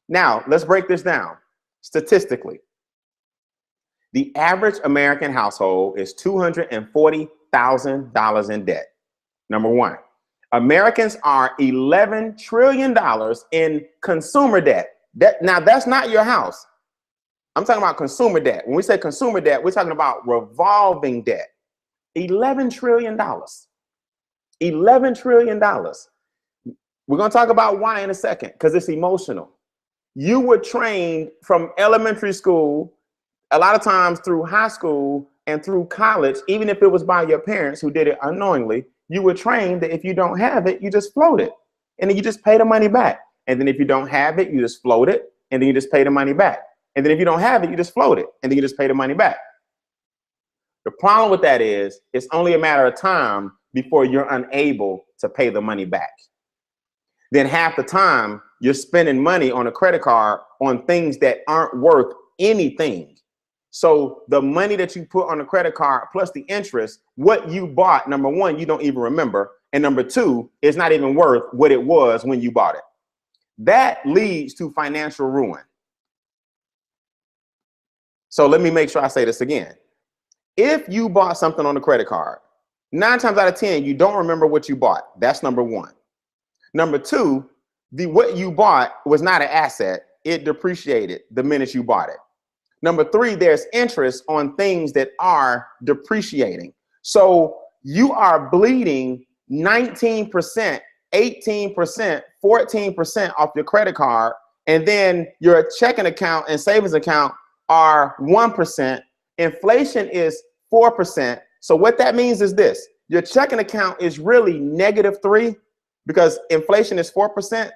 Now, let's break this down. Statistically, the average American household is $240,000 in debt. Number one, Americans are $11 trillion in consumer debt. Now, that's not your house. I'm talking about consumer debt. When we say consumer debt, we're talking about revolving debt. $11 trillion. $11 trillion. We're going to talk about why in a second, because it's emotional. You were trained from elementary school, a lot of times through high school and through college, even if it was by your parents who did it unknowingly, you were trained that if you don't have it, you just float it. And then you just pay the money back. And then if you don't have it, you just float it. And then you just pay the money back. And then if you don't have it, you just float it. And then you just pay the money back. The problem with that is it's only a matter of time before you're unable to pay the money back. Then half the time you're spending money on a credit card on things that aren't worth anything. So the money that you put on the credit card plus the interest, what you bought, number one, you don't even remember. And number two, it's not even worth what it was when you bought it. That leads to financial ruin. So let me make sure I say this again. If you bought something on the credit card, 9 times out of 10, you don't remember what you bought. That's number one. Number two, what you bought was not an asset. It depreciated the minute you bought it. Number three, there's interest on things that are depreciating. So you are bleeding 19%, 18%, 14% off your credit card. And then your checking account and savings account are 1%. Inflation is 4%. So what that means is this: your checking account is really -3 because inflation is 4%.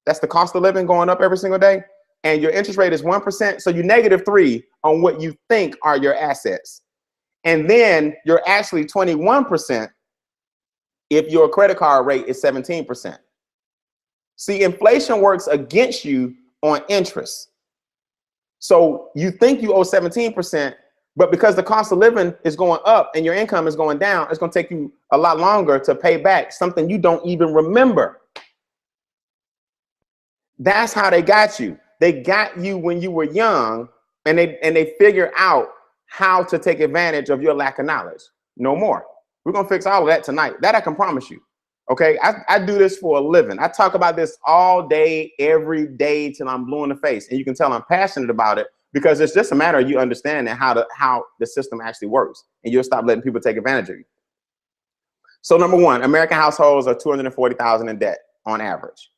That's the cost of living going up every single day. And your interest rate is 1%. So you're -3 on what you think are your assets. And then you're actually 21% if your credit card rate is 17%. See, inflation works against you on interest. So you think you owe 17%, but because the cost of living is going up and your income is going down, it's going to take you a lot longer to pay back something you don't even remember. That's how they got you. They got you when you were young, and they figure out how to take advantage of your lack of knowledge. No more. We're going to fix all of that tonight. That I can promise you. Okay, I do this for a living. I talk about this all day, every day till I'm blue in the face. And you can tell I'm passionate about it because it's just a matter of you understanding how the system actually works. And you'll stop letting people take advantage of you. So number one, American households are $240,000 in debt on average.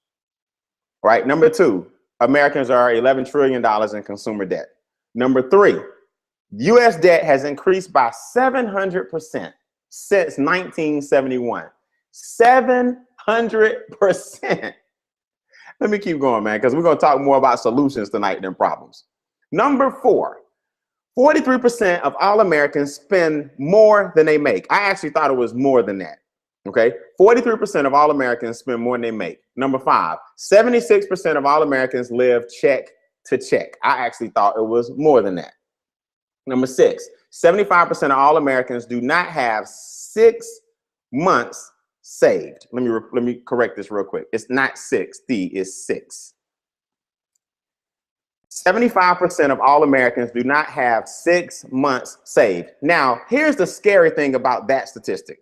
Right. Number two, Americans are $11 trillion in consumer debt. Number three, U.S. debt has increased by 700% since 1971. 700%. Let me keep going, man, because we're going to talk more about solutions tonight than problems. Number four, 43% of all Americans spend more than they make. I actually thought it was more than that. Okay, 43% of all Americans spend more than they make. Number five, 76% of all Americans live check to check. I actually thought it was more than that. Number six, 75% of all Americans do not have 6 months saved. Let me correct this real quick. It's not 60, it's 6. 75% of all Americans do not have 6 months saved. Now, here's the scary thing about that statistic.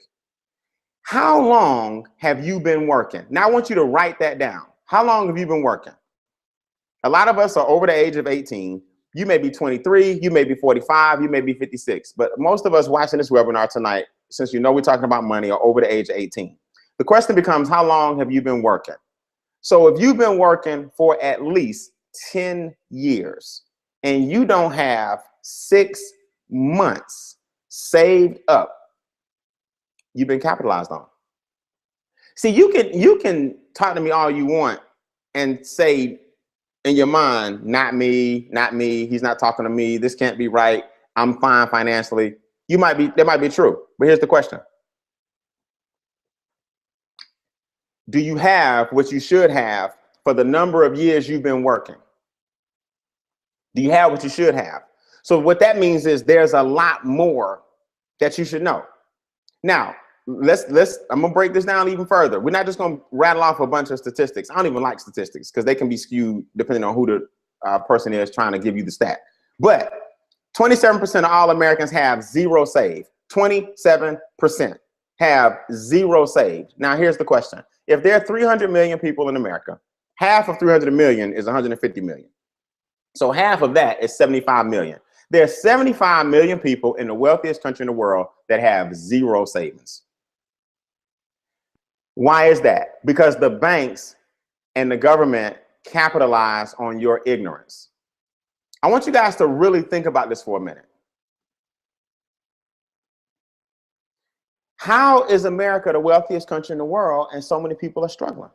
How long have you been working? Now, I want you to write that down. How long have you been working? A lot of us are over the age of 18. You may be 23, you may be 45, you may be 56. But most of us watching this webinar tonight, since you know we're talking about money, are over the age of 18. The question becomes, how long have you been working? So if you've been working for at least 10 years and you don't have 6 months saved up, you've been capitalized on. See, you can talk to me all you want and say in your mind, not me, he's not talking to me, this can't be right, I'm fine financially. That might be true, but here's the question. Do you have what you should have for the number of years you've been working? Do you have what you should have? So what that means is there's a lot more that you should know. Now, I'm gonna break this down even further. We're not just gonna rattle off a bunch of statistics. I don't even like statistics because they can be skewed depending on who the person is trying to give you the stat. But 27% of all Americans have zero saved. 27% have zero saved. Now here's the question. If there are 300 million people in America, half of 300 million is 150 million. So half of that is 75 million. There are 75 million people in the wealthiest country in the world that have zero savings. Why is that? Because the banks and the government capitalize on your ignorance. I want you guys to really think about this for a minute. How is America the wealthiest country in the world and so many people are struggling?